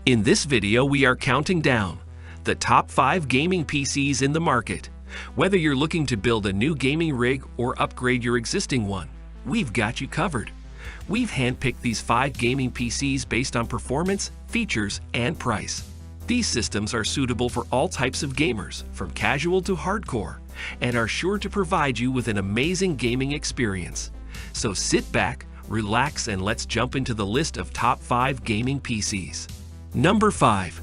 In this video, we are counting down the top 5 gaming PCs in the market. Whether you're looking to build a new gaming rig or upgrade your existing one, we've got you covered. We've handpicked these 5 gaming PCs based on performance, features, and price. These systems are suitable for all types of gamers, from casual to hardcore, and are sure to provide you with an amazing gaming experience. So sit back, relax, and let's jump into the list of top 5 gaming PCs. Number 5.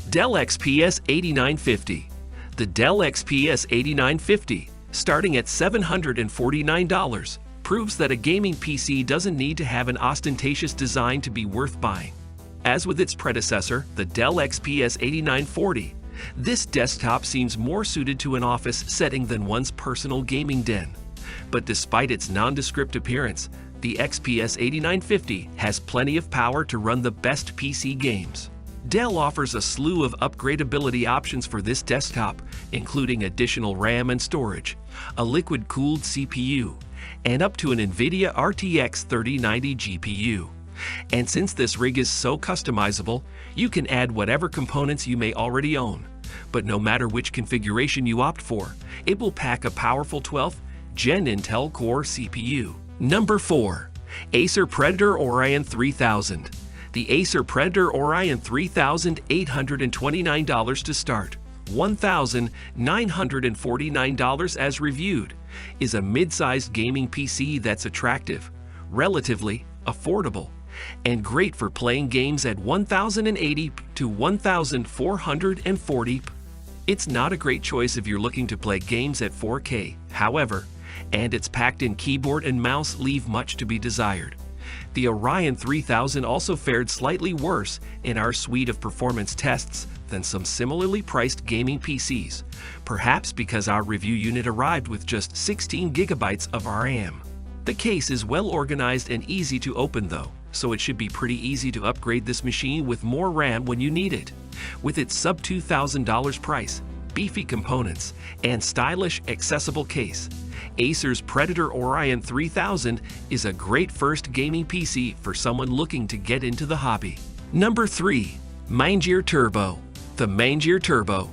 DELL XPS 8950. The DELL XPS 8950, starting at $749, proves that a gaming PC doesn't need to have an ostentatious design to be worth buying. As with its predecessor, the DELL XPS 8940, this desktop seems more suited to an office setting than one's personal gaming den. But despite its nondescript appearance, the XPS 8950 has plenty of power to run the best PC games. Dell offers a slew of upgradability options for this desktop, including additional RAM and storage, a liquid-cooled CPU, and up to an NVIDIA RTX 3090 GPU. And since this rig is so customizable, you can add whatever components you may already own. But no matter which configuration you opt for, it will pack a powerful 12th Gen Intel Core CPU. Number 4. ACER Predator Orion 3000. The ACER Predator Orion 3000, $829 to start, $1,949 as reviewed, is a mid-sized gaming PC that's attractive, relatively affordable, and great for playing games at 1080 to 1440p. It's not a great choice if you're looking to play games at 4K, however, and its packed-in keyboard and mouse leave much to be desired. The Orion 3000 also fared slightly worse in our suite of performance tests than some similarly priced gaming PCs, perhaps because our review unit arrived with just 16 gigabytes of RAM. The case is well organized and easy to open though, so it should be pretty easy to upgrade this machine with more RAM when you need it. With its sub $2,000 price, beefy components, and stylish, accessible case, ACER's Predator Orion 3000 is a great first gaming PC for someone looking to get into the hobby. Number 3. MAINGEAR Turbo. The MAINGEAR Turbo,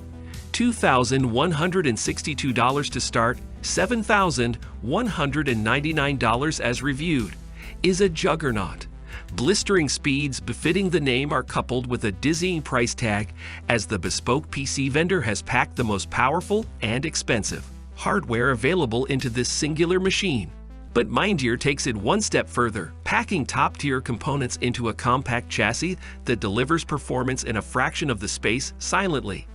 $2,162 to start, $7,199 as reviewed, is a juggernaut. Blistering speeds befitting the name are coupled with a dizzying price tag, as the bespoke PC vendor has packed the most powerful and expensive hardware available into this singular machine. But MAINGEAR takes it one step further, packing top-tier components into a compact chassis that delivers performance in a fraction of the space silently.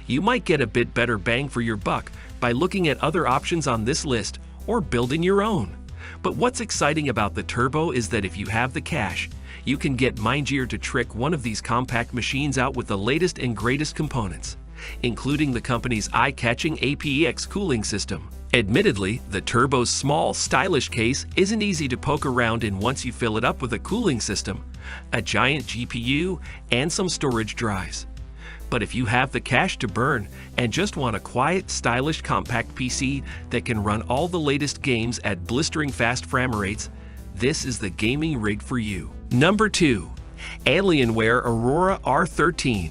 You might get a bit better bang for your buck by looking at other options on this list or building your own. But what's exciting about the Turbo is that if you have the cash, you can get MAINGEAR to trick one of these compact machines out with the latest and greatest components, including the company's eye-catching APX cooling system. Admittedly, the Turbo's small, stylish case isn't easy to poke around in once you fill it up with a cooling system, a giant GPU, and some storage drives. But if you have the cash to burn and just want a quiet, stylish, compact PC that can run all the latest games at blistering fast frame rates, this is the gaming rig for you. Number 2. ALIENWARE AURORA R13.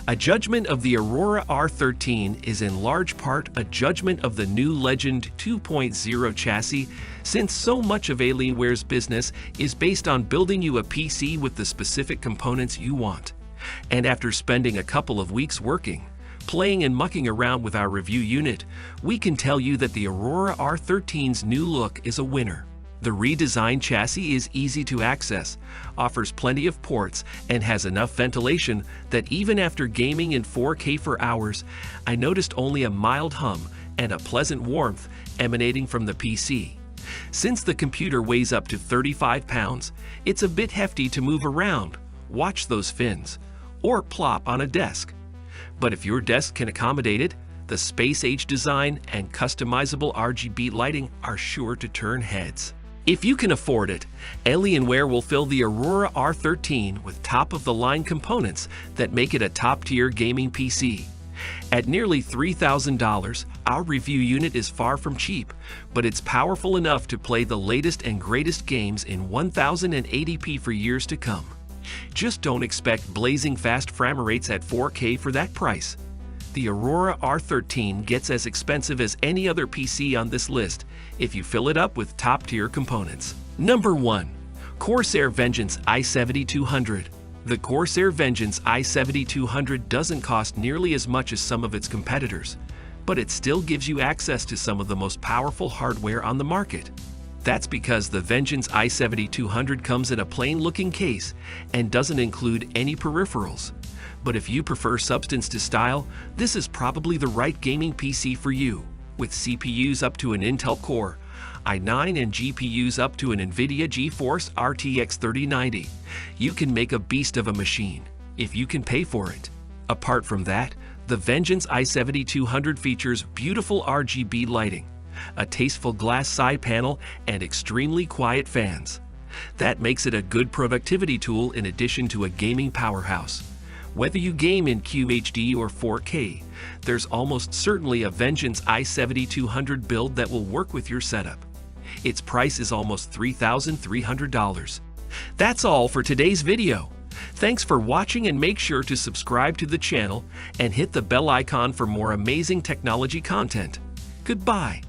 A judgment of the AURORA R13 is in large part a judgment of the new Legend 2.0 chassis, since so much of Alienware's business is based on building you a PC with the specific components you want. And after spending a couple of weeks working, playing and mucking around with our review unit, we can tell you that the AURORA R13's new look is a winner. The redesigned chassis is easy to access, offers plenty of ports, and has enough ventilation that even after gaming in 4K for hours, I noticed only a mild hum and a pleasant warmth emanating from the PC. Since the computer weighs up to 35 pounds, it's a bit hefty to move around, watch those fins, or plop on a desk. But if your desk can accommodate it, the space-age design and customizable RGB lighting are sure to turn heads. If you can afford it, Alienware will fill the AURORA R13 with top-of-the-line components that make it a top-tier gaming PC. At nearly $3,000, our review unit is far from cheap, but it's powerful enough to play the latest and greatest games in 1080p for years to come. Just don't expect blazing fast frame rates at 4K for that price. The AURORA R13 gets as expensive as any other PC on this list if you fill it up with top-tier components. Number 1. CORSAIR Vengeance i7200. The CORSAIR Vengeance i7200 doesn't cost nearly as much as some of its competitors, but it still gives you access to some of the most powerful hardware on the market. That's because the Vengeance i7200 comes in a plain-looking case and doesn't include any peripherals. But if you prefer substance to style, this is probably the right gaming PC for you. With CPUs up to an Intel Core i9 and GPUs up to an NVIDIA GeForce RTX 3090, you can make a beast of a machine, if you can pay for it. Apart from that, the Vengeance i7200 features beautiful RGB lighting, a tasteful glass side panel, and extremely quiet fans. That makes it a good productivity tool in addition to a gaming powerhouse. Whether you game in QHD or 4K, there's almost certainly a Vengeance i7200 build that will work with your setup. Its price is almost $3,300. That's all for today's video. Thanks for watching, and make sure to subscribe to the channel and hit the bell icon for more amazing technology content. Goodbye.